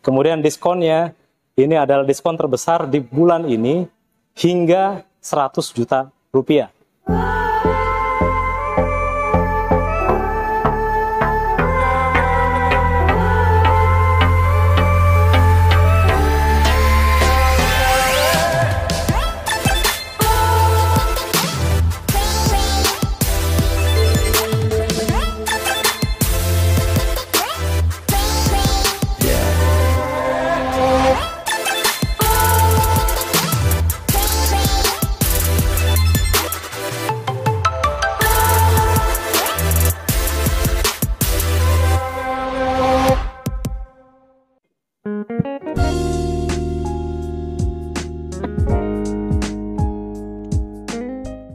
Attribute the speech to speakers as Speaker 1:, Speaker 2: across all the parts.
Speaker 1: Kemudian diskonnya, ini adalah diskon terbesar di bulan ini hingga 100 juta rupiah.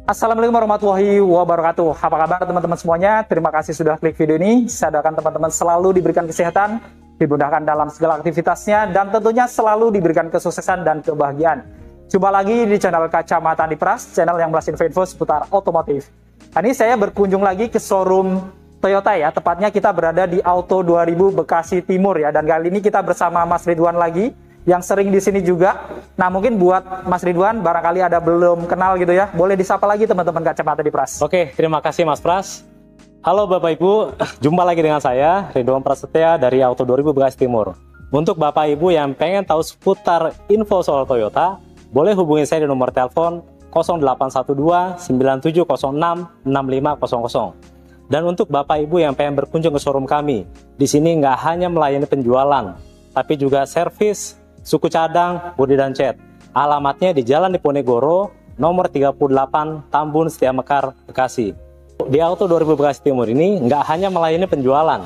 Speaker 2: Assalamualaikum warahmatullahi wabarakatuh. Apa kabar teman-teman semuanya? Terima kasih sudah klik video ini. Saya doakan teman-teman selalu diberikan kesehatan, dimudahkan dalam segala aktivitasnya, dan tentunya selalu diberikan kesuksesan dan kebahagiaan. Jumpa lagi di channel Kacamata Dipras, channel yang bahas info-info seputar otomotif. Ini saya berkunjung lagi ke showroom Toyota ya, tepatnya kita berada di Auto 2000 Bekasi Timur ya, dan kali ini kita bersama Mas Ridwan lagi, yang sering di sini juga. Nah, mungkin buat Mas Ridwan barangkali ada belum kenal gitu ya, boleh disapa lagi teman-teman Kacamata Dipras.
Speaker 1: Oke, terima kasih Mas Pras. Halo Bapak Ibu, jumpa lagi dengan saya Ridwan Prasetya dari Auto 2000 Bekasi Timur. Untuk Bapak Ibu yang pengen tahu seputar info soal Toyota, boleh hubungi saya di nomor telepon 0812 9706 6500. Dan untuk Bapak Ibu yang pengen berkunjung ke showroom kami, di sini nggak hanya melayani penjualan, tapi juga servis, suku cadang, bodi dan cat. Alamatnya di Jalan Diponegoro, nomor 38, Tambun Setiamekar, Bekasi. Di Auto 2000 Bekasi Timur ini nggak hanya melayani penjualan,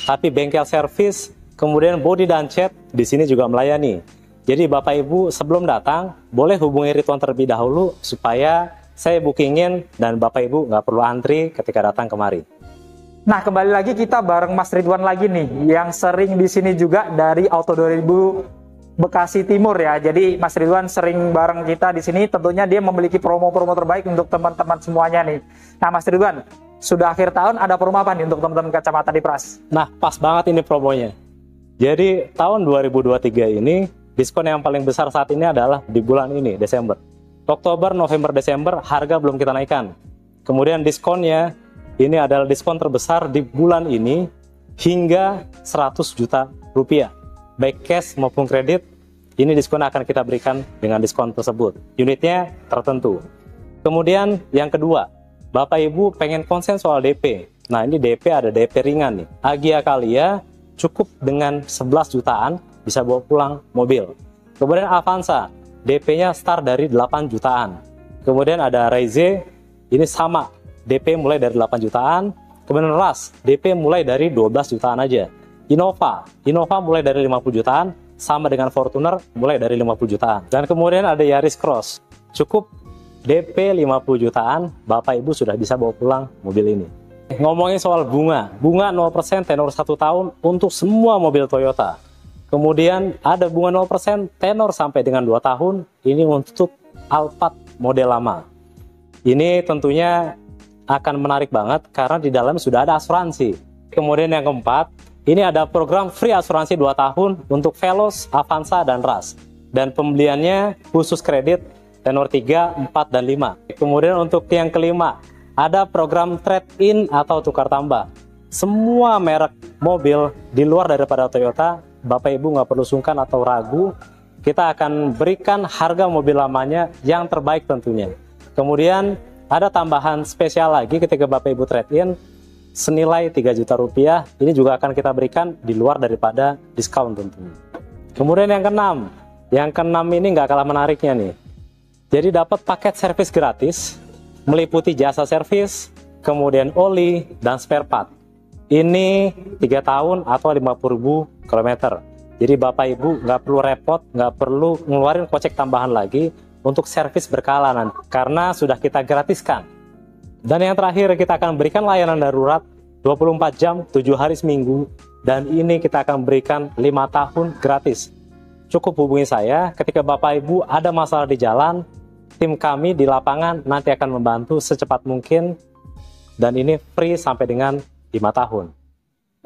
Speaker 1: tapi bengkel servis, kemudian bodi dan cat di sini juga melayani. Jadi Bapak Ibu sebelum datang, boleh hubungi Ridwan terlebih dahulu supaya saya bookingin dan Bapak Ibu nggak perlu antri ketika datang kemari.
Speaker 2: Nah, kembali lagi kita bareng Mas Ridwan lagi nih, yang sering di sini juga dari Auto 2000 Bekasi Timur ya. Jadi Mas Ridwan sering bareng kita di sini, tentunya dia memiliki promo-promo terbaik untuk teman-teman semuanya nih. Nah, Mas Ridwan, sudah akhir tahun ada promo apa nih untuk teman-teman Kacamata Dipras?
Speaker 1: Nah, pas banget ini promonya. Jadi tahun 2023 ini diskon yang paling besar saat ini adalah di bulan ini, Desember. Oktober, November, Desember harga belum kita naikkan. Kemudian diskonnya ini adalah diskon terbesar di bulan ini hingga 100 juta rupiah. Baik cash maupun kredit, ini diskon akan kita berikan dengan diskon tersebut. Unitnya tertentu. Kemudian yang kedua, Bapak Ibu pengen konsen soal DP. Nah, ini DP ada DP ringan nih. Agia Kalia cukup dengan 11 jutaan bisa bawa pulang mobil. Kemudian Avanza, DP-nya start dari 8 jutaan. Kemudian ada Raize, ini sama, DP mulai dari 8 jutaan. Kemudian Ras, DP mulai dari 12 jutaan aja. Innova mulai dari 50 jutaan, sama dengan Fortuner mulai dari 50 jutaan. Dan kemudian ada Yaris Cross, cukup DP 50 jutaan, Bapak Ibu sudah bisa bawa pulang mobil ini. Ngomongin soal bunga 0% tenor 1 tahun untuk semua mobil Toyota. Kemudian ada bunga 0% tenor sampai dengan 2 tahun, ini untuk Alphard model lama. Ini tentunya akan menarik banget karena di dalam sudah ada asuransi. Kemudian yang keempat, ini ada program free asuransi 2 tahun untuk Veloz, Avanza, dan Ras. Dan pembeliannya khusus kredit tenor 3, 4, dan 5. Kemudian untuk yang kelima, ada program trade-in atau tukar tambah. Semua merek mobil di luar daripada Toyota, Bapak Ibu nggak perlu sungkan atau ragu. Kita akan berikan harga mobil lamanya yang terbaik tentunya. Kemudian ada tambahan spesial lagi ketika Bapak Ibu trade-in, senilai 3 juta rupiah, ini juga akan kita berikan di luar daripada diskon tentunya. Kemudian yang keenam ini nggak kalah menariknya nih. Jadi dapat paket servis gratis, meliputi jasa servis, kemudian oli, dan spare part. Ini 3 tahun atau 50.000 km. Jadi Bapak Ibu nggak perlu repot, nggak perlu ngeluarin kocek tambahan lagi untuk servis berkala nanti, karena sudah kita gratiskan. Dan yang terakhir, kita akan berikan layanan darurat 24 jam, 7 hari seminggu. Dan ini kita akan berikan 5 tahun gratis. Cukup hubungi saya ketika Bapak Ibu ada masalah di jalan. Tim kami di lapangan nanti akan membantu secepat mungkin. Dan ini free sampai dengan 5 tahun.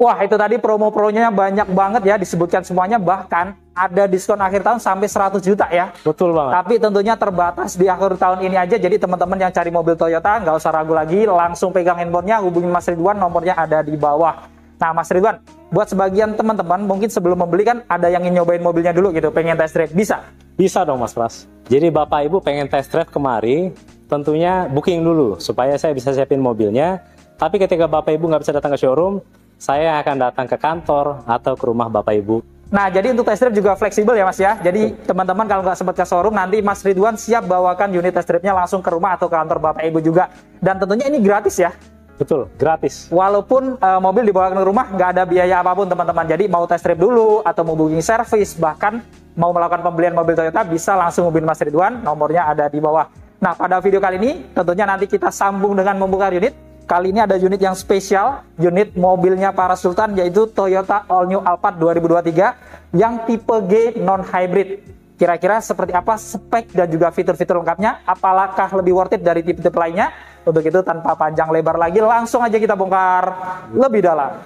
Speaker 2: Wah, itu tadi promo-pronya banyak banget ya, disebutkan semuanya, bahkan ada diskon akhir tahun sampai 100 juta ya.
Speaker 1: Betul banget.
Speaker 2: Tapi tentunya terbatas di akhir tahun ini aja, jadi teman-teman yang cari mobil Toyota nggak usah ragu lagi, langsung pegang handphonenya, hubungi Mas Ridwan, nomornya ada di bawah. Nah Mas Ridwan, buat sebagian teman-teman mungkin sebelum membeli kan ada yang ingin nyobain mobilnya dulu gitu, pengen test drive, bisa?
Speaker 1: Bisa dong Mas Pras. Jadi Bapak Ibu pengen test drive kemari, tentunya booking dulu supaya saya bisa siapin mobilnya. Tapi ketika Bapak Ibu nggak bisa datang ke showroom, saya akan datang ke kantor atau ke rumah Bapak Ibu.
Speaker 2: Nah, jadi untuk test drive juga fleksibel ya Mas ya. Jadi teman-teman kalau nggak sempat ke showroom, nanti Mas Ridwan siap bawakan unit test drive-nya langsung ke rumah atau ke kantor Bapak Ibu juga. Dan tentunya ini gratis ya.
Speaker 1: Betul, gratis.
Speaker 2: Walaupun mobil dibawa ke rumah, nggak ada biaya apapun teman-teman. Jadi mau test drive dulu, atau mau booking service, bahkan mau melakukan pembelian mobil Toyota, bisa langsung hubungi Mas Ridwan, nomornya ada di bawah. Nah, pada video kali ini, tentunya nanti kita sambung dengan membuka unit. Kali ini ada unit yang spesial, unit mobilnya para Sultan, yaitu Toyota All New Alphard 2023, yang tipe G non-hybrid. Kira-kira seperti apa spek dan juga fitur-fitur lengkapnya? Apakah lebih worth it dari tipe-tipe lainnya? Untuk itu tanpa panjang lebar lagi, langsung aja kita bongkar lebih dalam.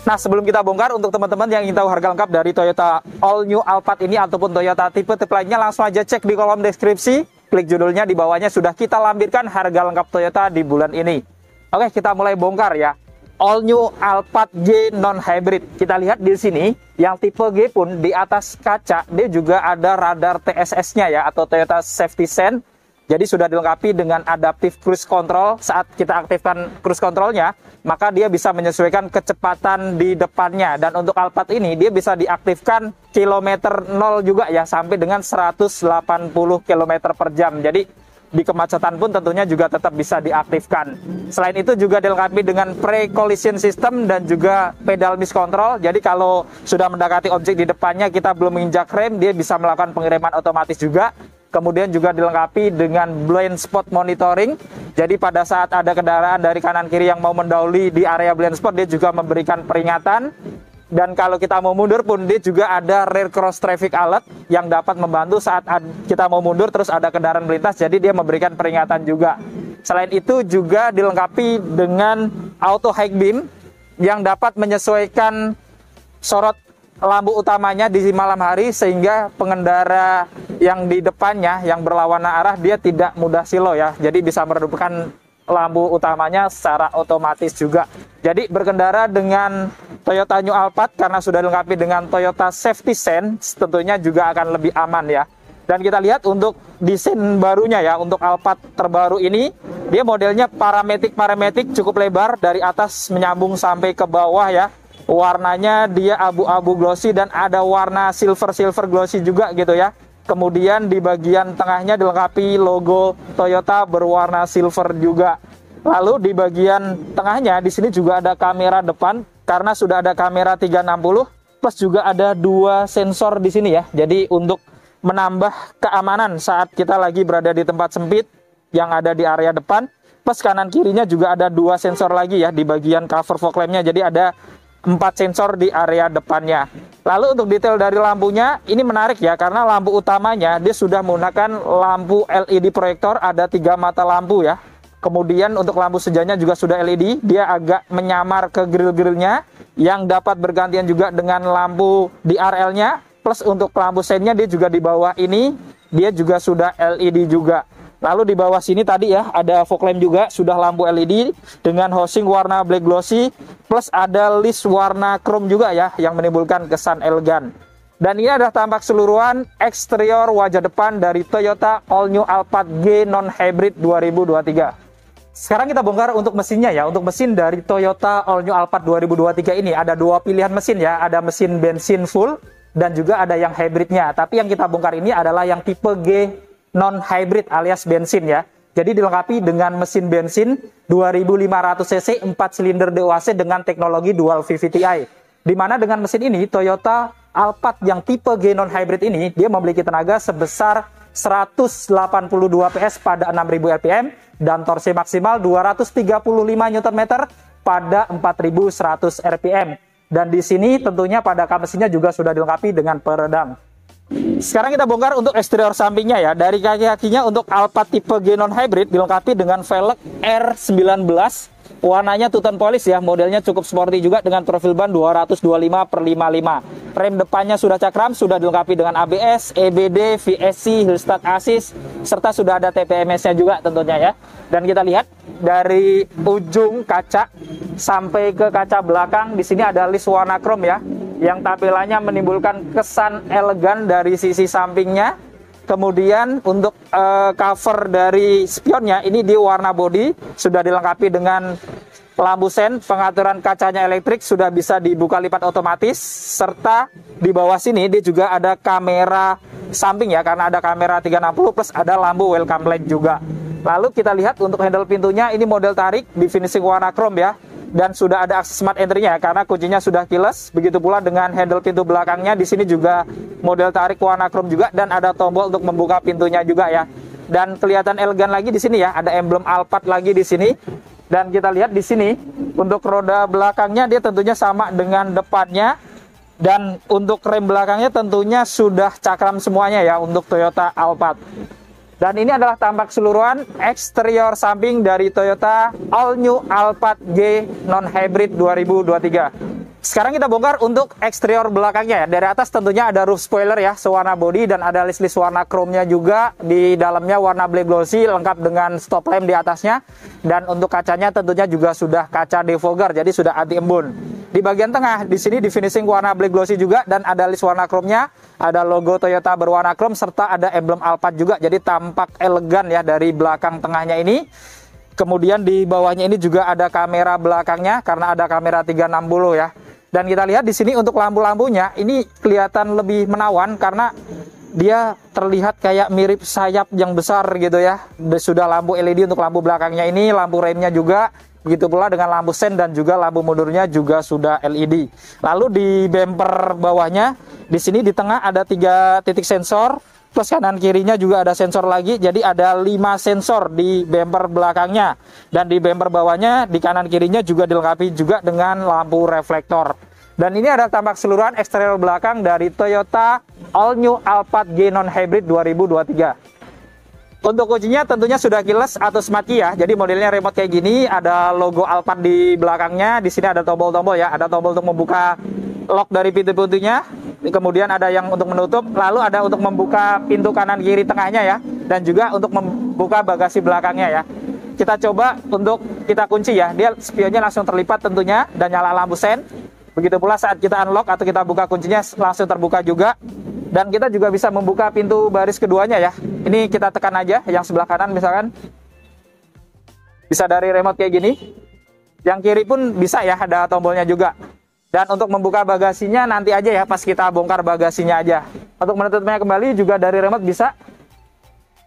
Speaker 2: Nah, sebelum kita bongkar, untuk teman-teman yang ingin tahu harga lengkap dari Toyota All New Alphard ini ataupun Toyota tipe-tipe lainnya, langsung aja cek di kolom deskripsi. Klik judulnya, di bawahnya sudah kita lampirkan harga lengkap Toyota di bulan ini. Oke, kita mulai bongkar ya. All New Alphard G non-hybrid. Kita lihat di sini, yang tipe G pun di atas kaca, dia juga ada radar TSS-nya ya, atau Toyota Safety Sense. Jadi sudah dilengkapi dengan adaptive cruise control. Saat kita aktifkan cruise controlnya, maka dia bisa menyesuaikan kecepatan di depannya. Dan untuk Alphard ini, dia bisa diaktifkan kilometer 0 juga ya, sampai dengan 180 km per jam. Jadi di kemacetan pun tentunya juga tetap bisa diaktifkan. Selain itu juga dilengkapi dengan pre-collision system dan juga pedal miss control. Jadi kalau sudah mendekati objek di depannya, kita belum menginjak rem, dia bisa melakukan pengereman otomatis juga. Kemudian juga dilengkapi dengan blind spot monitoring. Jadi pada saat ada kendaraan dari kanan kiri yang mau mendahului di area blind spot, dia juga memberikan peringatan. Dan kalau kita mau mundur pun, dia juga ada rear cross traffic alert yang dapat membantu saat kita mau mundur terus ada kendaraan melintas, jadi dia memberikan peringatan juga. Selain itu juga dilengkapi dengan auto high beam yang dapat menyesuaikan sorot lampu utamanya di malam hari, sehingga pengendara yang di depannya yang berlawanan arah dia tidak mudah silau ya, jadi bisa meredupkan lampu utamanya secara otomatis juga. Jadi berkendara dengan Toyota New Alphard karena sudah dilengkapi dengan Toyota Safety Sense, tentunya juga akan lebih aman ya. Dan kita lihat untuk desain barunya ya, untuk Alphard terbaru ini, dia modelnya parametik cukup lebar dari atas menyambung sampai ke bawah ya. Warnanya dia abu-abu glossy dan ada warna silver glossy juga gitu ya. Kemudian di bagian tengahnya dilengkapi logo Toyota berwarna silver juga. Lalu di bagian tengahnya di sini juga ada kamera depan karena sudah ada kamera 360, plus juga ada 2 sensor di sini ya. Jadi untuk menambah keamanan saat kita lagi berada di tempat sempit yang ada di area depan. Plus kanan kirinya juga ada 2 sensor lagi ya di bagian cover fog lampnya. Jadi ada 4 sensor di area depannya. Lalu untuk detail dari lampunya ini menarik ya, karena lampu utamanya dia sudah menggunakan lampu LED proyektor, ada 3 mata lampu ya. Kemudian untuk lampu sejanya juga sudah LED, dia agak menyamar ke grill-grillnya yang dapat bergantian juga dengan lampu DRL-nya. Plus untuk lampu seinnya dia juga di bawah ini, dia juga sudah LED juga. Lalu di bawah sini tadi ya ada fog lamp juga, sudah lampu LED dengan housing warna black glossy, plus ada list warna chrome juga ya yang menimbulkan kesan elegan. Dan ini adalah tampak keseluruhan eksterior wajah depan dari Toyota All New Alphard G non-hybrid 2023. Sekarang kita bongkar untuk mesinnya ya. Untuk mesin dari Toyota All New Alphard 2023 ini ada 2 pilihan mesin ya. Ada mesin bensin full dan juga ada yang hybridnya. Tapi yang kita bongkar ini adalah yang tipe G non-hybrid alias bensin ya. Jadi dilengkapi dengan mesin bensin 2500 cc 4 silinder DOHC dengan teknologi dual VVTi. Di mana dengan mesin ini Toyota Alphard yang tipe G non-hybrid ini dia memiliki tenaga sebesar 182 PS pada 6000 rpm dan torsi maksimal 235 Nm pada 4100 rpm. Dan di sini tentunya pada kap mesinnya juga sudah dilengkapi dengan peredam. Sekarang kita bongkar untuk eksterior sampingnya ya. Dari kaki-kakinya untuk Alphard tipe G non hybrid dilengkapi dengan velg R19. Warnanya two tone polish ya. Modelnya cukup sporty juga dengan profil ban 225/55. Rem depannya sudah cakram, sudah dilengkapi dengan ABS, EBD, VSC, Hill Start Assist, serta sudah ada TPMS-nya juga tentunya ya. Dan kita lihat dari ujung kaca sampai ke kaca belakang, di sini ada list warna chrome ya, yang tampilannya menimbulkan kesan elegan dari sisi sampingnya. Kemudian untuk cover dari spionnya ini di warna body sudah dilengkapi dengan lampu sen, pengaturan kacanya elektrik sudah bisa dibuka lipat otomatis, serta di bawah sini dia juga ada kamera samping ya, karena ada kamera 360 plus ada lampu welcome light juga. Lalu kita lihat untuk handle pintunya ini model tarik di finishing warna chrome ya, dan sudah ada akses smart entry-nya karena kuncinya sudah keyless. Begitu pula dengan handle pintu belakangnya, di sini juga model tarik warna chrome juga, dan ada tombol untuk membuka pintunya juga ya. Dan kelihatan elegan lagi di sini ya, ada emblem Alphard lagi di sini. Dan kita lihat di sini untuk roda belakangnya dia tentunya sama dengan depannya, dan untuk rem belakangnya tentunya sudah cakram semuanya ya untuk Toyota Alphard. Dan ini adalah tampak keseluruhan eksterior samping dari Toyota All New Alphard G non hybrid 2023. Sekarang kita bongkar untuk eksterior belakangnya ya. Dari atas tentunya ada roof spoiler ya, sewarna body, dan ada list-list warna chrome-nya juga. Di dalamnya warna black glossy lengkap dengan stop lamp di atasnya. Dan untuk kacanya tentunya juga sudah kaca defogger, jadi sudah anti embun. Di bagian tengah di sini di finishing warna black glossy juga, dan ada list warna chrome-nya, ada logo Toyota berwarna chrome, serta ada emblem Alphard juga. Jadi tampak elegan ya dari belakang tengahnya ini. Kemudian di bawahnya ini juga ada kamera belakangnya karena ada kamera 360 ya. Dan kita lihat di sini untuk lampu-lampunya ini kelihatan lebih menawan karena dia terlihat kayak mirip sayap yang besar gitu ya. Sudah lampu LED untuk lampu belakangnya ini, lampu remnya juga. Begitu pula dengan lampu sen dan juga lampu mundurnya juga sudah LED. Lalu di bumper bawahnya di sini di tengah ada 3 titik sensor, plus kanan kirinya juga ada sensor lagi. Jadi ada 5 sensor di bumper belakangnya, dan di bumper bawahnya di kanan kirinya juga dilengkapi juga dengan lampu reflektor. Dan ini ada tampak keseluruhan eksterior belakang dari Toyota All New Alphard G non hybrid 2023. Untuk kuncinya tentunya sudah keyless atau smart key ya. Jadi modelnya remote kayak gini, ada logo Alphard di belakangnya. Di sini ada tombol-tombol ya, ada tombol untuk membuka lock dari pintu-pintunya. Kemudian ada yang untuk menutup, lalu ada untuk membuka pintu kanan kiri tengahnya ya, dan juga untuk membuka bagasi belakangnya ya. Kita coba untuk kita kunci ya, dia spionnya langsung terlipat tentunya dan nyala lampu sen. Begitu pula saat kita unlock atau kita buka kuncinya langsung terbuka juga. Dan kita juga bisa membuka pintu baris keduanya ya. Ini kita tekan aja yang sebelah kanan misalkan. Bisa dari remote kayak gini. Yang kiri pun bisa ya, ada tombolnya juga. Dan untuk membuka bagasinya nanti aja ya, pas kita bongkar bagasinya aja. Untuk menutupnya kembali juga dari remote bisa.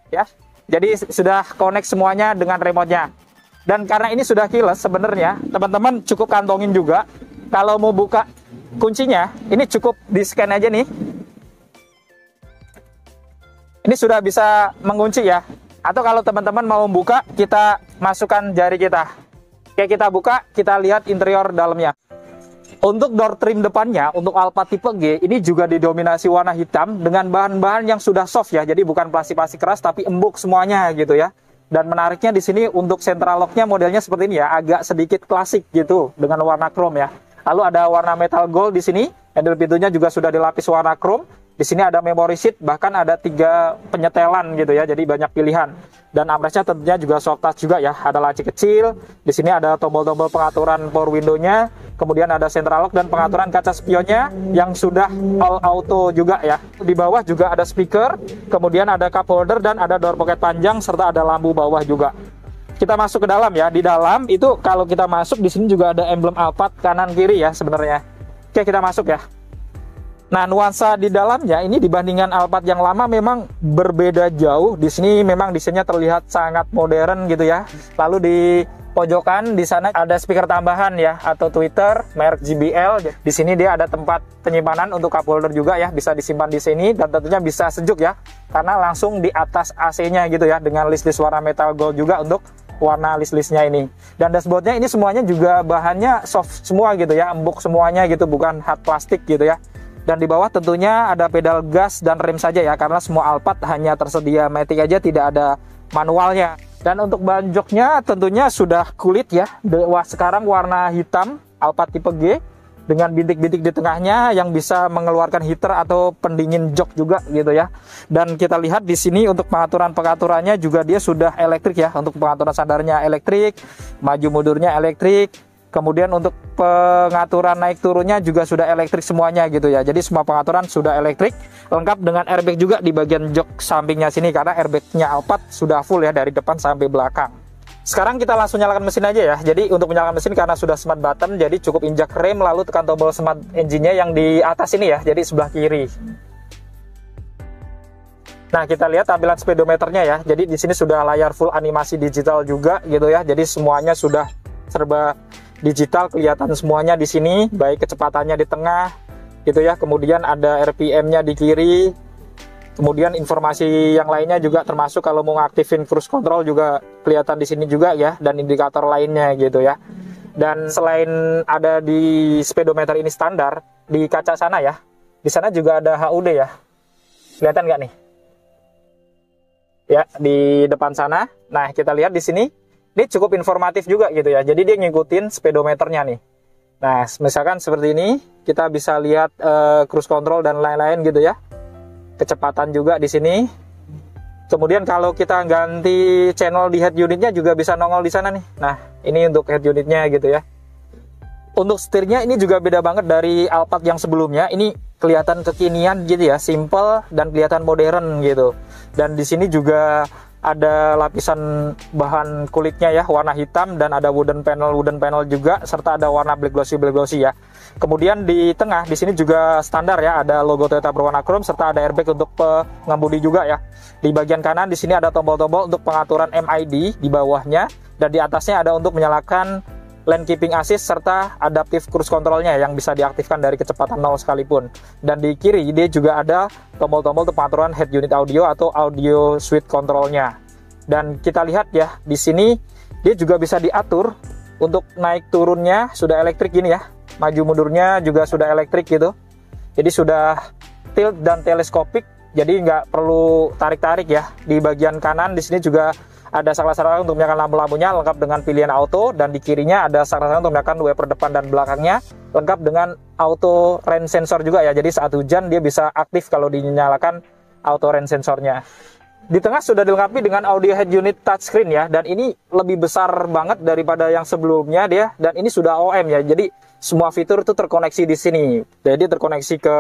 Speaker 2: Ya. Jadi sudah connect semuanya dengan remote-nya. Dan karena ini sudah keyless sebenarnya, teman-teman cukup kantongin juga. Kalau mau buka kuncinya, ini cukup di-scan aja nih. Ini sudah bisa mengunci ya. Atau kalau teman-teman mau membuka, kita masukkan jari kita. Oke, kita buka, kita lihat interior dalamnya. Untuk door trim depannya, untuk Alphard tipe G, ini juga didominasi warna hitam dengan bahan-bahan yang sudah soft ya. Jadi bukan plastik-plastik keras, tapi empuk semuanya gitu ya. Dan menariknya di sini untuk central lock-nya modelnya seperti ini ya, agak sedikit klasik gitu dengan warna chrome ya. Lalu ada warna metal gold di sini. Handle pintunya juga sudah dilapis warna chrome. Di sini ada memory seat, bahkan ada 3 penyetelan gitu ya, jadi banyak pilihan. Dan armrestnya tentunya juga soft touch juga ya, ada laci kecil. Di sini ada tombol-tombol pengaturan power window-nya, kemudian ada central lock dan pengaturan kaca spionnya yang sudah all auto juga ya. Di bawah juga ada speaker, kemudian ada cup holder dan ada door pocket panjang serta ada lampu bawah juga. Kita masuk ke dalam ya. Di dalam itu kalau kita masuk di sini juga ada emblem Alphard kanan kiri ya sebenarnya. Oke, kita masuk ya. Nah, nuansa di dalamnya ini dibandingkan Alphard yang lama memang berbeda jauh. Di sini memang desainnya terlihat sangat modern gitu ya. Lalu di pojokan di sana ada speaker tambahan ya, atau tweeter merek JBL. Di sini dia ada tempat penyimpanan untuk cup holder juga ya, bisa disimpan di sini dan tentunya bisa sejuk ya, karena langsung di atas AC-nya gitu ya, dengan list-list warna metal gold juga untuk warna list-listnya ini. Dan dashboardnya ini semuanya juga bahannya soft semua gitu ya, empuk semuanya gitu, bukan hard plastik gitu ya. Dan di bawah tentunya ada pedal gas dan rem saja ya, karena semua Alphard hanya tersedia matic aja, tidak ada manualnya. Dan untuk ban joknya tentunya sudah kulit ya. Sekarang warna hitam Alphard tipe G dengan bintik-bintik di tengahnya yang bisa mengeluarkan heater atau pendingin jok juga gitu ya. Dan kita lihat di sini untuk pengaturannya juga dia sudah elektrik ya. Untuk pengaturan sandarnya elektrik, maju mundurnya elektrik. Kemudian untuk pengaturan naik turunnya juga sudah elektrik semuanya gitu ya. Jadi semua pengaturan sudah elektrik, lengkap dengan airbag juga di bagian jok sampingnya sini, karena airbagnya Alphard sudah full ya dari depan sampai belakang. Sekarang kita langsung nyalakan mesin aja ya. Jadi untuk menyalakan mesin karena sudah smart button, jadi cukup injak rem lalu tekan tombol smart engine-nya yang di atas ini ya, jadi sebelah kiri. Nah, kita lihat tampilan speedometernya ya. Jadi di sini sudah layar full animasi digital juga gitu ya. Jadi semuanya sudah serba digital, kelihatan semuanya di sini, baik kecepatannya di tengah gitu ya, kemudian ada RPM-nya di kiri, kemudian informasi yang lainnya juga termasuk kalau mau ngaktifin cruise control juga kelihatan di sini juga ya, dan indikator lainnya gitu ya. Dan selain ada di speedometer ini standar, di kaca sana ya, di sana juga ada HUD ya, kelihatan nggak nih? Ya, di depan sana. Nah, kita lihat di sini. Ini cukup informatif juga gitu ya. Jadi dia ngikutin speedometernya nih. Nah, misalkan seperti ini, kita bisa lihat cruise control dan lain-lain gitu ya. Kecepatan juga di sini. Kemudian kalau kita ganti channel di head unitnya juga bisa nongol di sana nih. Nah, ini untuk head unitnya gitu ya. Untuk setirnya ini juga beda banget dari Alphard yang sebelumnya. Ini kelihatan kekinian gitu ya, simple dan kelihatan modern gitu. Dan di sini juga ada lapisan bahan kulitnya ya, warna hitam, dan ada wooden panel juga, serta ada warna black glossy ya. Kemudian di tengah di sini juga standar ya, ada logo Toyota berwarna chrome serta ada airbag untuk pengemudi juga ya. Di bagian kanan di sini ada tombol-tombol untuk pengaturan MID di bawahnya, dan di atasnya ada untuk menyalakan lane keeping assist serta adaptive cruise controlnya yang bisa diaktifkan dari kecepatan 0 sekalipun. Dan di kiri dia juga ada tombol-tombol untuk pengaturan head unit audio atau audio suite controlnya. Dan kita lihat ya, di sini dia juga bisa diatur untuk naik turunnya sudah elektrik gini ya. Maju mundurnya juga sudah elektrik gitu. Jadi sudah tilt dan teleskopik, jadi nggak perlu tarik-tarik ya. Di bagian kanan di sini juga ada saklar-saklar untuk menyalakan lampu-lampunya lengkap dengan pilihan auto, dan di kirinya ada saklar-saklar untuk menyalakan wiper depan dan belakangnya lengkap dengan auto rain sensor juga ya. Jadi saat hujan dia bisa aktif kalau dinyalakan auto rain sensornya. Di tengah sudah dilengkapi dengan audio head unit touchscreen ya, dan ini lebih besar banget daripada yang sebelumnya dia, dan ini sudah OM ya. Jadi semua fitur itu terkoneksi di sini. Jadi terkoneksi ke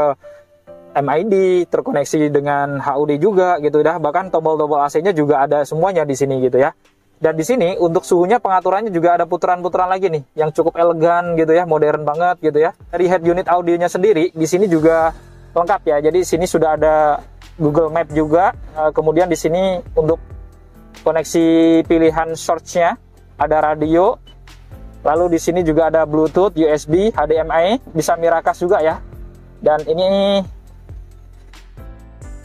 Speaker 2: MID, terkoneksi dengan HUD juga gitu ya. Bahkan tombol-tombol AC-nya juga ada semuanya di sini gitu ya. Dan di sini untuk suhunya pengaturannya juga ada putaran-putaran lagi nih yang cukup elegan gitu ya, modern banget gitu ya. Dari head unit audionya sendiri di sini juga lengkap ya. Jadi di sini sudah ada Google Map juga. Kemudian di sini untuk koneksi pilihan source-nya ada radio. Lalu di sini juga ada Bluetooth, USB, HDMI, bisa Miracast juga ya. Dan ini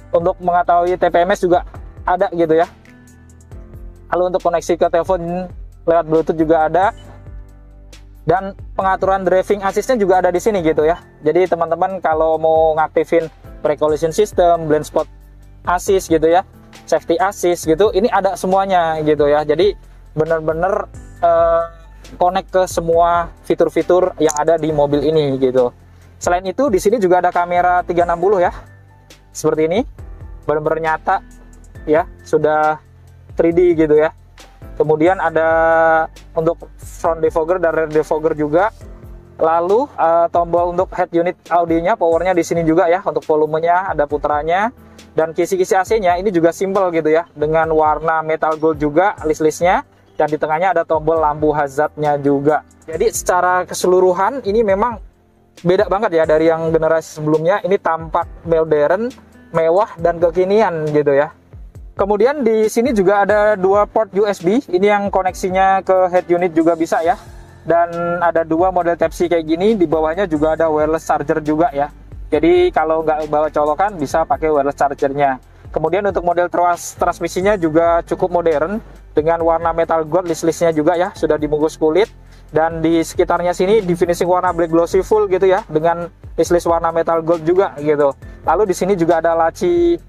Speaker 2: untuk mengetahui TPMS juga ada gitu ya. Lalu untuk koneksi ke telepon lewat Bluetooth juga ada. Dan pengaturan driving assist-nya juga ada di sini gitu ya. Jadi teman-teman kalau mau ngaktifin brake collision system, blind spot assist gitu ya, safety assist gitu, ini ada semuanya gitu ya. Jadi benar-benar connect ke semua fitur-fitur yang ada di mobil ini gitu. Selain itu di sini juga ada kamera 360 ya. Seperti ini, benar-benar nyata ya, sudah 3D gitu ya. Kemudian ada untuk front defogger dan rear defogger juga. Lalu tombol untuk head unit audionya, powernya di sini juga ya, untuk volumenya ada puterannya. Dan kisi-kisi AC-nya ini juga simple gitu ya, dengan warna metal gold juga list-listnya. Dan di tengahnya ada tombol lampu hazardnya juga. Jadi secara keseluruhan ini memang beda banget ya dari yang generasi sebelumnya. Ini tampak modern, mewah dan kekinian gitu ya. Kemudian di sini juga ada dua port USB. Ini yang koneksinya ke head unit juga bisa ya. Dan ada dua model Type-C kayak gini. Di bawahnya juga ada wireless charger juga ya. Jadi kalau nggak bawa colokan bisa pakai wireless chargernya. Kemudian untuk model transmisinya juga cukup modern dengan warna metal gold, list-listnya juga ya, sudah dibungkus kulit. Dan di sekitarnya sini di finishing warna black glossy full gitu ya, dengan list warna metal gold juga gitu. Lalu di sini juga ada laci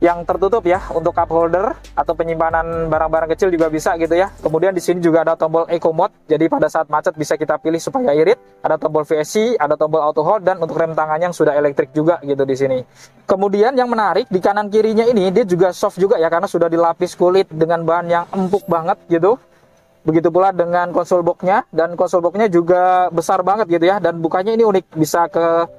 Speaker 2: yang tertutup ya untuk cup holder atau penyimpanan barang-barang kecil juga bisa gitu ya. Kemudian di sini juga ada tombol eco mode, jadi pada saat macet bisa kita pilih supaya irit. Ada tombol VSC, ada tombol auto hold, dan untuk rem tangannya yang sudah elektrik juga gitu di sini. Kemudian yang menarik di kanan kirinya ini dia juga soft juga ya, karena sudah dilapis kulit dengan bahan yang empuk banget gitu. Begitu pula dengan konsol boxnya, dan konsol boxnya juga besar banget gitu ya, dan bukanya ini unik, bisa ke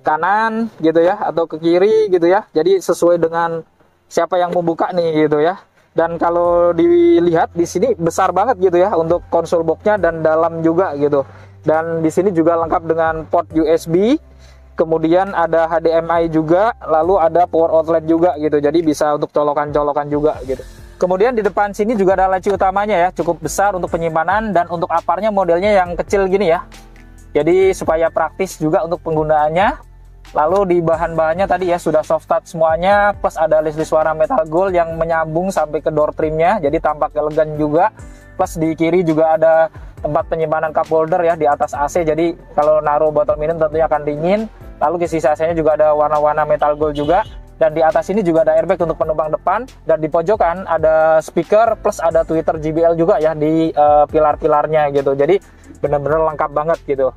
Speaker 2: kanan gitu ya atau ke kiri gitu ya, jadi sesuai dengan siapa yang membuka nih gitu ya. Dan kalau dilihat di sini besar banget gitu ya untuk konsol boxnya dan dalam juga gitu. Dan di sini juga lengkap dengan port USB, kemudian ada HDMI juga, lalu ada power outlet juga gitu, jadi bisa untuk colokan-colokan juga gitu. Kemudian di depan sini juga ada laci utamanya ya, cukup besar untuk penyimpanan, dan untuk aparnya modelnya yang kecil gini ya, jadi supaya praktis juga untuk penggunaannya. Lalu di bahan-bahannya tadi ya sudah soft touch semuanya, plus ada list warna metal gold yang menyambung sampai ke door trimnya, jadi tampak elegan juga. Plus di kiri juga ada tempat penyimpanan cup holder ya di atas AC, jadi kalau naruh botol minum tentunya akan dingin. Lalu di sisi AC-nya juga ada warna-warna metal gold juga, dan di atas ini juga ada airbag untuk penumpang depan, dan di pojokan ada speaker plus ada tweeter JBL juga ya di pilar-pilarnya gitu, jadi benar-benar lengkap banget gitu.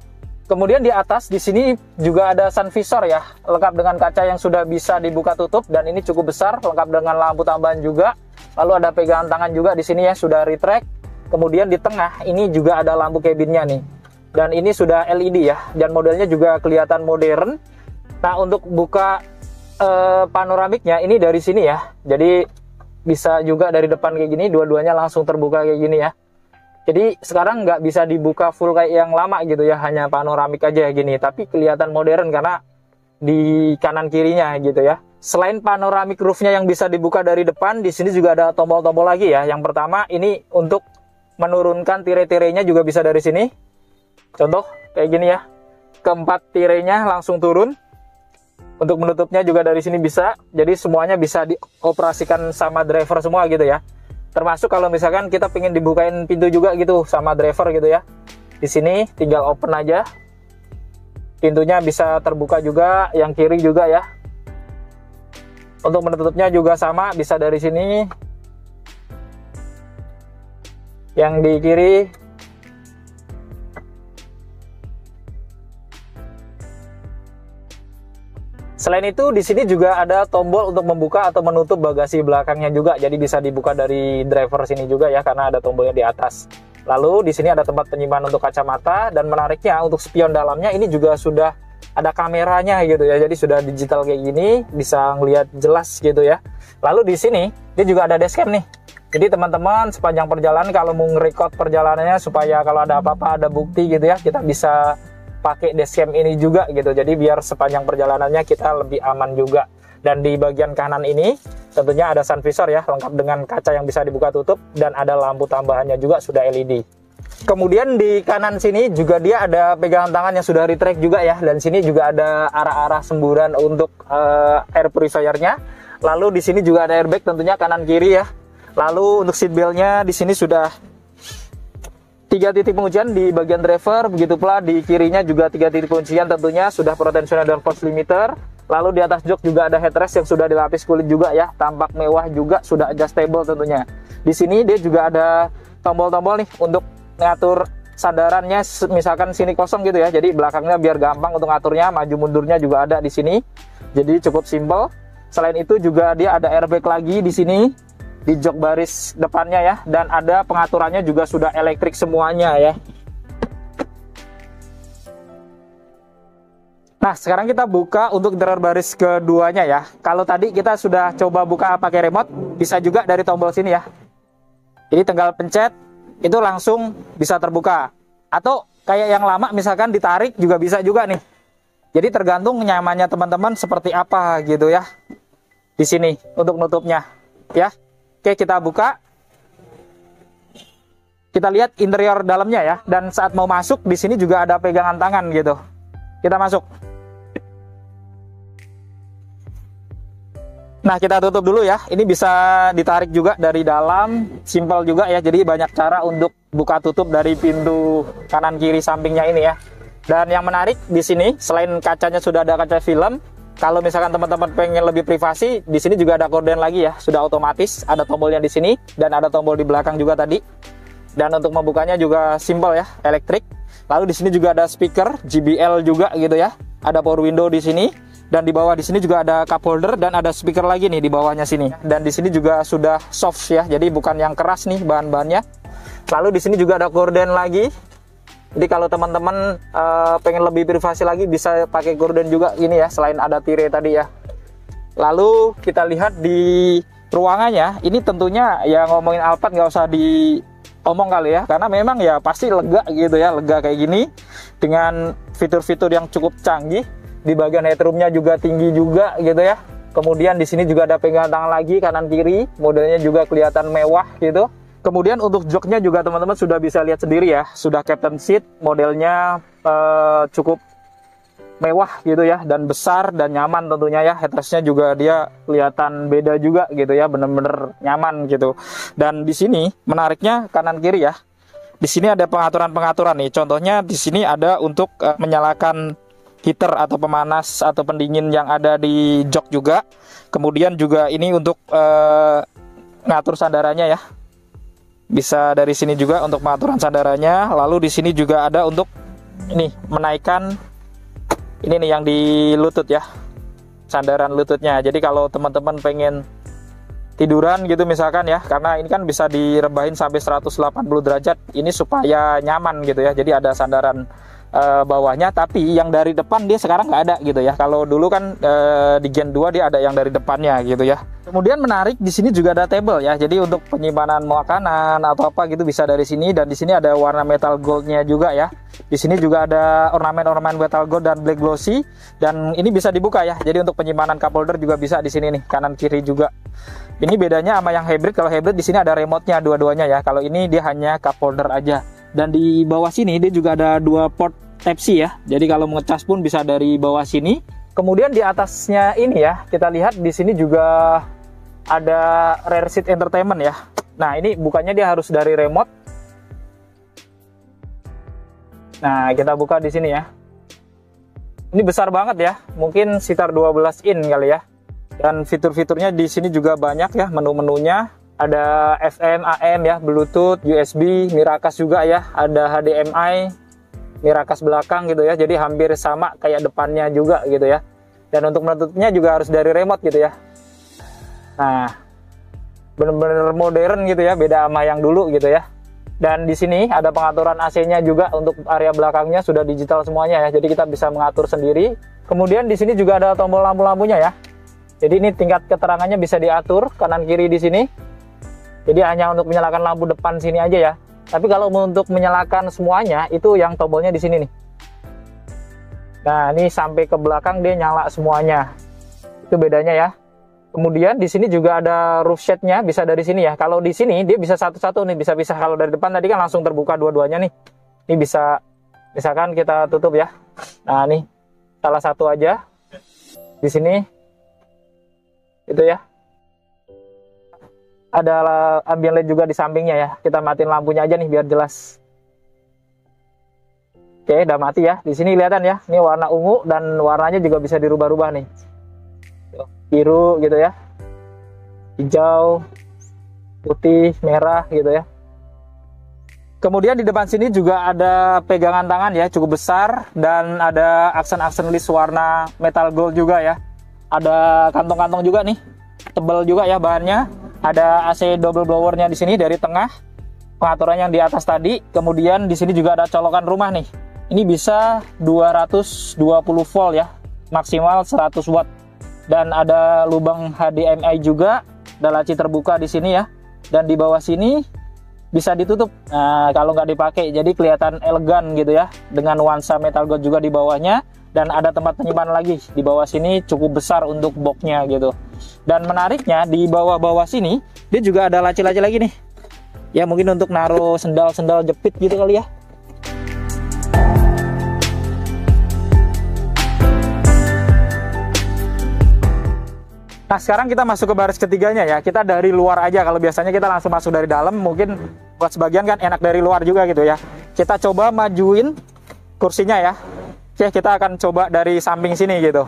Speaker 2: Kemudian di atas di sini juga ada sun visor ya, lengkap dengan kaca yang sudah bisa dibuka tutup, dan ini cukup besar, lengkap dengan lampu tambahan juga. Lalu ada pegangan tangan juga di sini ya, sudah retract. Kemudian di tengah ini juga ada lampu cabinnya nih, dan ini sudah LED ya, dan modelnya juga kelihatan modern. Nah untuk buka panoramiknya ini dari sini ya, jadi bisa juga dari depan kayak gini, dua-duanya langsung terbuka kayak gini ya. Jadi sekarang nggak bisa dibuka full kayak yang lama gitu ya, hanya panoramik aja gini, tapi kelihatan modern karena di kanan kirinya gitu ya. Selain panoramik roofnya yang bisa dibuka dari depan, di sini juga ada tombol-tombol lagi ya. Yang pertama ini untuk menurunkan tirai-tirainya juga bisa dari sini. Contoh kayak gini ya, keempat tirainya langsung turun. Untuk menutupnya juga dari sini bisa, jadi semuanya bisa dioperasikan sama driver semua gitu ya. Termasuk kalau misalkan kita pengen dibukain pintu juga gitu sama driver gitu ya. Di sini tinggal open aja. Pintunya bisa terbuka juga, yang kiri juga ya. Untuk menutupnya juga sama, bisa dari sini. Yang di kiri. Selain itu di sini juga ada tombol untuk membuka atau menutup bagasi belakangnya juga, jadi bisa dibuka dari driver sini juga ya karena ada tombolnya di atas. Lalu di sini ada tempat penyimpanan untuk kacamata, dan menariknya untuk spion dalamnya ini juga sudah ada kameranya gitu ya, jadi sudah digital kayak gini, bisa ngelihat jelas gitu ya. Lalu di sini dia juga ada dashcam nih, jadi teman-teman sepanjang perjalanan kalau mau nge-record perjalanannya supaya kalau ada apa-apa ada bukti gitu ya, kita bisa pakai dashcam ini juga gitu, jadi biar sepanjang perjalanannya kita lebih aman juga. Dan di bagian kanan ini tentunya ada sun visor ya, lengkap dengan kaca yang bisa dibuka tutup, dan ada lampu tambahannya juga sudah LED. Kemudian di kanan sini juga dia ada pegangan tangan yang sudah retract juga ya, dan sini juga ada arah-arah semburan untuk air purifiernya. Lalu di sini juga ada airbag tentunya kanan kiri ya. Lalu untuk seat beltnya di sini sudah 3 titik penguncian di bagian driver, begitu pula di kirinya juga 3 titik penguncian, tentunya sudah pro tensioner dan force limiter. Lalu di atas jok juga ada headrest yang sudah dilapis kulit juga ya, tampak mewah juga, sudah adjustable tentunya. Di sini dia juga ada tombol-tombol nih untuk ngatur sandarannya, misalkan sini kosong gitu ya, jadi belakangnya biar gampang untuk ngaturnya, maju mundurnya juga ada di sini, jadi cukup simple. Selain itu juga dia ada airbag lagi di sini di jok baris depannya ya, dan ada pengaturannya juga sudah elektrik semuanya ya. Nah sekarang kita buka untuk interior baris keduanya ya. Kalau tadi kita sudah coba buka pakai remote, bisa juga dari tombol sini ya. Jadi tinggal pencet itu langsung bisa terbuka, atau kayak yang lama misalkan ditarik juga bisa juga nih. Jadi tergantung nyamannya teman-teman seperti apa gitu ya. Di sini untuk nutupnya ya. Oke, kita buka. Kita lihat interior dalamnya ya, dan saat mau masuk di sini juga ada pegangan tangan gitu. Kita masuk. Nah, kita tutup dulu ya. Ini bisa ditarik juga dari dalam, simpel juga ya. Jadi banyak cara untuk buka tutup dari pintu kanan kiri sampingnya ini ya. Dan yang menarik di sini, selain kacanya sudah ada kaca film, kalau misalkan teman-teman pengen lebih privasi, di sini juga ada gorden lagi ya, sudah otomatis, ada tombolnya di sini dan ada tombol di belakang juga tadi. Dan untuk membukanya juga simpel ya, elektrik. Lalu di sini juga ada speaker JBL juga gitu ya. Ada power window di sini dan di bawah di sini juga ada cup holder dan ada speaker lagi nih di bawahnya sini. Dan di sini juga sudah soft ya, jadi bukan yang keras nih bahan-bahannya. Lalu di sini juga ada gorden lagi. Jadi kalau teman-teman pengen lebih privasi lagi bisa pakai gorden juga ini ya, selain ada tirai tadi ya. Lalu kita lihat di ruangannya, ini tentunya ya ngomongin Alphard nggak usah diomong kali ya, karena memang ya pasti lega gitu ya, lega kayak gini dengan fitur-fitur yang cukup canggih. Di bagian headroomnya juga tinggi juga gitu ya. Kemudian di sini juga ada pegangan tangan lagi kanan kiri, modelnya juga kelihatan mewah gitu. Kemudian untuk joknya juga teman-teman sudah bisa lihat sendiri ya, sudah captain seat, modelnya cukup mewah gitu ya, dan besar dan nyaman tentunya ya. Headrestnya juga dia kelihatan beda juga gitu ya, bener-bener nyaman gitu. Dan di sini menariknya kanan kiri ya, di sini ada pengaturan-pengaturan nih. Contohnya di sini ada untuk menyalakan heater atau pemanas atau pendingin yang ada di jok juga. Kemudian juga ini untuk ngatur sandarannya ya. Bisa dari sini juga untuk pengaturan sandarannya. Lalu di sini juga ada untuk ini menaikkan ini nih yang di lutut ya, sandaran lututnya. Jadi kalau teman-teman pengen tiduran gitu misalkan ya, karena ini kan bisa direbahin sampai 180 derajat, ini supaya nyaman gitu ya. Jadi ada sandaran bawahnya, tapi yang dari depan dia sekarang nggak ada gitu ya. Kalau dulu kan di Gen 2 dia ada yang dari depannya gitu ya. Kemudian menarik di sini juga ada table ya. Jadi untuk penyimpanan makanan atau apa gitu bisa dari sini, dan di sini ada warna metal goldnya juga ya. Di sini juga ada ornamen-ornamen metal gold dan black glossy, dan ini bisa dibuka ya. Jadi untuk penyimpanan cup holder juga bisa di sini nih, kanan kiri juga. Ini bedanya sama yang hybrid. Kalau hybrid di sini ada remote-nya dua-duanya ya. Kalau ini dia hanya cup holder aja. Dan di bawah sini dia juga ada dua port Type-C ya. Jadi kalau mau ngecas pun bisa dari bawah sini. Kemudian di atasnya ini ya, kita lihat di sini juga ada rear seat entertainment ya. Nah, ini bukannya dia harus dari remote. Nah, kita buka di sini ya. Ini besar banget ya. Mungkin sekitar 12 in kali ya. Dan fitur-fiturnya di sini juga banyak ya, menu-menunya. Ada FM, AM ya, Bluetooth, USB, Miracast juga ya. Ada HDMI, Miracast belakang gitu ya, jadi hampir sama kayak depannya juga gitu ya. Dan untuk menutupnya juga harus dari remote gitu ya. Nah, bener-bener modern gitu ya, beda sama yang dulu gitu ya. Dan di sini ada pengaturan AC-nya juga, untuk area belakangnya sudah digital semuanya ya, jadi kita bisa mengatur sendiri. Kemudian di sini juga ada tombol lampu-lampunya ya. Jadi ini tingkat keterangannya bisa diatur kanan kiri di sini. Jadi hanya untuk menyalakan lampu depan sini aja ya. Tapi kalau untuk menyalakan semuanya, itu yang tombolnya di sini nih. Nah, ini sampai ke belakang dia nyala semuanya. Itu bedanya ya. Kemudian di sini juga ada roof shade-nya, bisa dari sini ya. Kalau di sini dia bisa satu-satu nih, bisa pisah. Kalau dari depan tadi kan langsung terbuka dua-duanya nih. Ini bisa, misalkan kita tutup ya. Nah, nih salah satu aja. Di sini. Itu ya. Ada ambient light juga di sampingnya ya. Kita matiin lampunya aja nih biar jelas. Oke, udah mati ya. Di sini kelihatan ya. Ini warna ungu dan warnanya juga bisa dirubah-rubah nih. Biru gitu ya. Hijau, putih, merah gitu ya. Kemudian di depan sini juga ada pegangan tangan ya, cukup besar, dan ada aksen-aksen list warna metal gold juga ya. Ada kantong-kantong juga nih. Tebal juga ya bahannya. Ada AC double blowernya di sini dari tengah, pengaturan yang di atas tadi. Kemudian di sini juga ada colokan rumah nih. Ini bisa 220 volt ya, maksimal 100 watt. Dan ada lubang HDMI juga, ada laci terbuka di sini ya. Dan di bawah sini bisa ditutup. Nah, kalau nggak dipakai, jadi kelihatan elegan gitu ya, dengan nuansa metal gold juga di bawahnya. Dan ada tempat penyimpanan lagi di bawah sini, cukup besar untuk boxnya gitu. Dan menariknya di bawah-bawah sini dia juga ada laci-laci lagi nih. Ya mungkin untuk naruh sendal-sendal jepit gitu kali ya. Nah, sekarang kita masuk ke baris ketiganya ya. Kita dari luar aja. Kalau biasanya kita langsung masuk dari dalam, mungkin buat sebagian kan enak dari luar juga gitu ya. Kita coba majuin kursinya ya. Oke, kita akan coba dari samping sini gitu.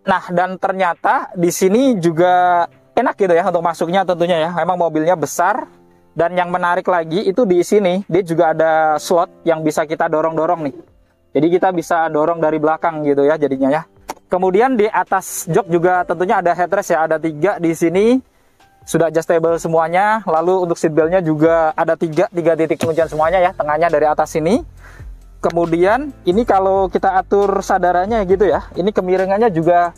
Speaker 2: Nah, dan ternyata di sini juga enak gitu ya untuk masuknya tentunya ya. Memang mobilnya besar, dan yang menarik lagi itu di sini dia juga ada slot yang bisa kita dorong-dorong nih. Jadi kita bisa dorong dari belakang gitu ya jadinya ya. Kemudian di atas jok juga tentunya ada headrest ya, ada 3 di sini. Sudah adjustable semuanya. Lalu untuk seatbeltnya juga ada 3 titik kuncian semuanya ya, tengahnya dari atas sini. Kemudian ini kalau kita atur sadarannya gitu ya, ini kemiringannya juga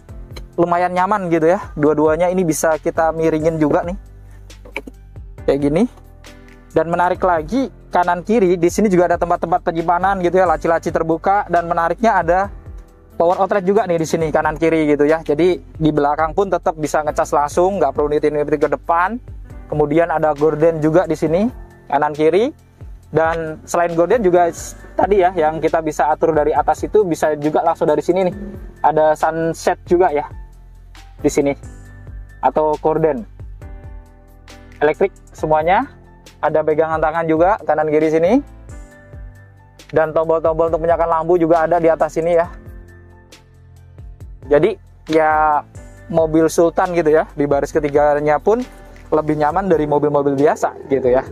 Speaker 2: lumayan nyaman gitu ya. Dua-duanya ini bisa kita miringin juga nih, kayak gini. Dan menarik lagi, kanan kiri di sini juga ada tempat-tempat penyimpanan gitu ya, laci-laci terbuka. Dan menariknya ada power outlet juga nih di sini kanan kiri gitu ya. Jadi di belakang pun tetap bisa ngecas langsung, nggak perlu nyetir ke depan. Kemudian ada gorden juga di sini kanan kiri. Dan selain gorden juga tadi ya yang kita bisa atur dari atas itu bisa juga langsung dari sini nih. Ada sunset juga ya di sini atau gorden. Elektrik semuanya. Ada pegangan tangan juga kanan kiri sini. Dan tombol-tombol untuk menyalakan lampu juga ada di atas sini ya. Jadi ya mobil Sultan gitu ya, di baris ketiganya pun lebih nyaman dari mobil-mobil biasa gitu ya.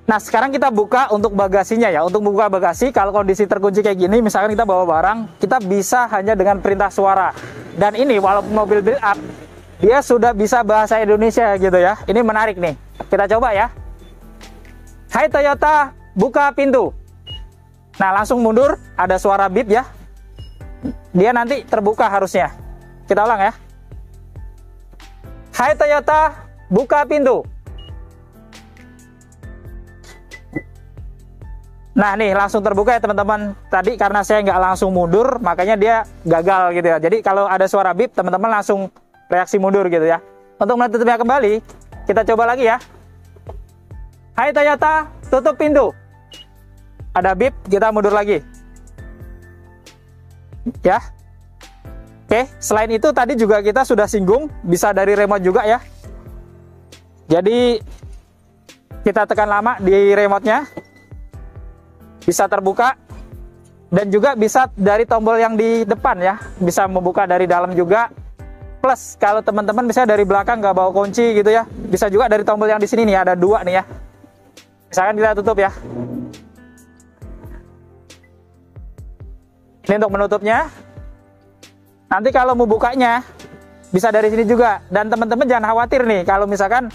Speaker 2: Nah, sekarang kita buka untuk bagasinya ya. Untuk buka bagasi, kalau kondisi terkunci kayak gini, misalkan kita bawa barang, kita bisa hanya dengan perintah suara. Dan ini walaupun mobil build up, dia sudah bisa bahasa Indonesia gitu ya. Ini menarik nih. Kita coba ya. Hai Toyota, buka pintu. Nah, langsung mundur, ada suara beep ya. Dia nanti terbuka harusnya. Kita ulang ya. Hai Toyota, buka pintu. Nah nih langsung terbuka ya teman-teman. Tadi karena saya nggak langsung mundur, makanya dia gagal gitu ya. Jadi kalau ada suara beep, teman-teman langsung reaksi mundur gitu ya. Untuk menutupnya kembali, kita coba lagi ya. Hai Toyota, tutup pintu. Ada beep, kita mundur lagi. Ya. Oke, selain itu tadi juga kita sudah singgung, bisa dari remote juga ya. Jadi kita tekan lama di remote-nya. Bisa terbuka dan juga bisa dari tombol yang di depan ya, bisa membuka dari dalam juga. Plus kalau teman-teman bisa dari belakang nggak bawa kunci gitu ya, bisa juga dari tombol yang di sini nih, ada 2 nih ya. Misalkan kita tutup ya. Ini untuk menutupnya. Nanti kalau mau bukanya bisa dari sini juga. Dan teman-teman jangan khawatir nih kalau misalkan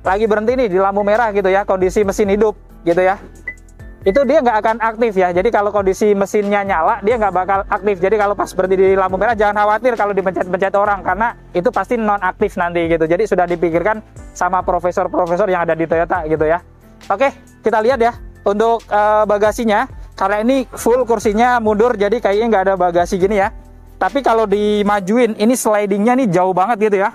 Speaker 2: lagi berhenti nih di lampu merah gitu ya, kondisi mesin hidup gitu ya. Itu dia nggak akan aktif ya. Jadi kalau kondisi mesinnya nyala, dia nggak bakal aktif. Jadi kalau pas berhenti di lampu merah, jangan khawatir kalau dipencet-pencet orang, karena itu pasti non aktif nanti gitu. Jadi sudah dipikirkan sama profesor-profesor yang ada di Toyota gitu ya. Oke, kita lihat ya untuk bagasinya. Karena ini full kursinya mundur, jadi kayaknya nggak ada bagasi gini ya. Tapi kalau dimajuin, ini slidingnya nih jauh banget gitu ya.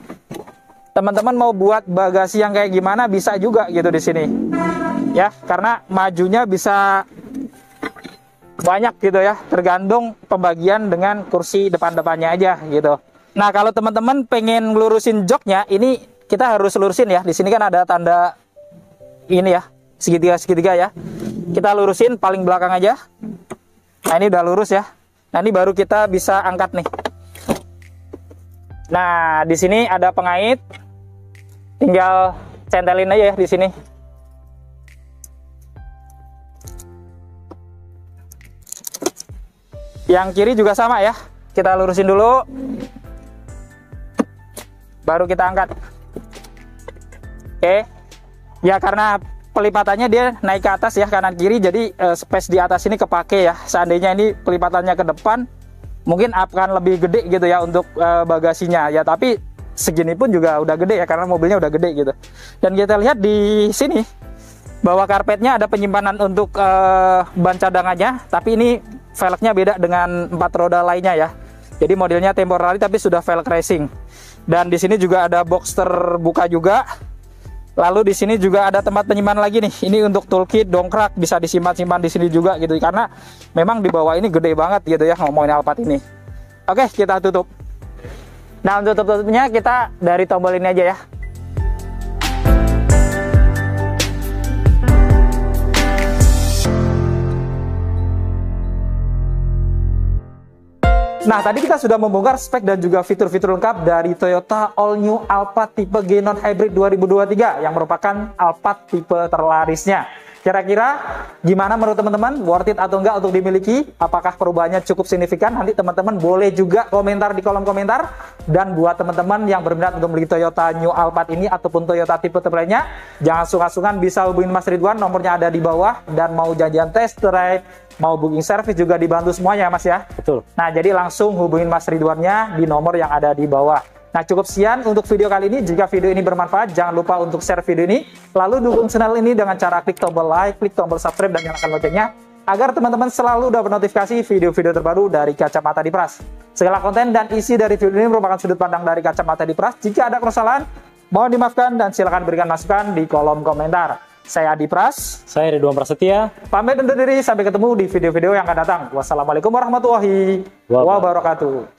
Speaker 2: Teman-teman mau buat bagasi yang kayak gimana bisa juga gitu di sini. Ya, karena majunya bisa banyak gitu ya, tergantung pembagian dengan kursi depan-depannya aja gitu. Nah, kalau teman-teman pengen ngelurusin joknya, ini kita harus lurusin ya. Di sini kan ada tanda ini ya, segitiga-segitiga ya. Kita lurusin paling belakang aja. Nah, ini udah lurus ya. Nah, ini baru kita bisa angkat nih. Nah, di sini ada pengait. Tinggal centelin aja ya di sini. Yang kiri juga sama ya. Kita lurusin dulu. Baru kita angkat. Oke. Ya karena pelipatannya dia naik ke atas ya kanan kiri, jadi space di atas ini kepake ya. Seandainya ini pelipatannya ke depan, mungkin akan lebih gede gitu ya untuk bagasinya ya. Tapi segini pun juga udah gede ya karena mobilnya udah gede gitu. Dan kita lihat di sini bawah karpetnya ada penyimpanan untuk ban cadangannya, tapi ini velgnya beda dengan 4 roda lainnya ya. Jadi modelnya temporary tapi sudah velg racing. Dan di sini juga ada box terbuka juga. Lalu di sini juga ada tempat penyimpanan lagi nih. Ini untuk toolkit, dongkrak bisa disimpan-simpan di sini juga gitu. Karena memang di bawah ini gede banget gitu ya ngomongin Alphard ini. Oke, kita tutup. Nah, untuk tutupnya kita dari tombol ini aja ya. Nah, tadi kita sudah membongkar spek dan juga fitur-fitur lengkap dari Toyota All New Alphard tipe G-Non Hybrid 2023 yang merupakan Alphard tipe terlarisnya. Kira-kira gimana menurut teman-teman? Worth it atau enggak untuk dimiliki? Apakah perubahannya cukup signifikan? Nanti teman-teman boleh juga komentar di kolom komentar. Dan buat teman-teman yang berminat untuk membeli Toyota New Alphard ini ataupun Toyota tipe lainnya, jangan sungkan-sungkan bisa hubungin Mas Ridwan, nomornya ada di bawah. Dan mau janjian test drive, mau booking service juga dibantu semuanya ya Mas ya.
Speaker 1: Betul.
Speaker 2: Nah, jadi langsung hubungin Mas Ridwannya di nomor yang ada di bawah. Nah, cukup sekian untuk video kali ini. Jika video ini bermanfaat, jangan lupa untuk share video ini. Lalu dukung channel ini dengan cara klik tombol like, klik tombol subscribe, dan nyalakan loncengnya. Agar teman-teman selalu dapat notifikasi video-video terbaru dari Kacamata Dipras. Segala konten dan isi dari video ini merupakan sudut pandang dari Kacamata Dipras. Jika ada kesalahan, mohon dimaafkan dan silakan berikan masukan di kolom komentar. Saya Adi Pras.
Speaker 1: Saya Ridwan Prasetya.
Speaker 2: Pamit undur diri, sampai ketemu di video-video yang akan datang. Wassalamualaikum warahmatullahi wabarakatuh.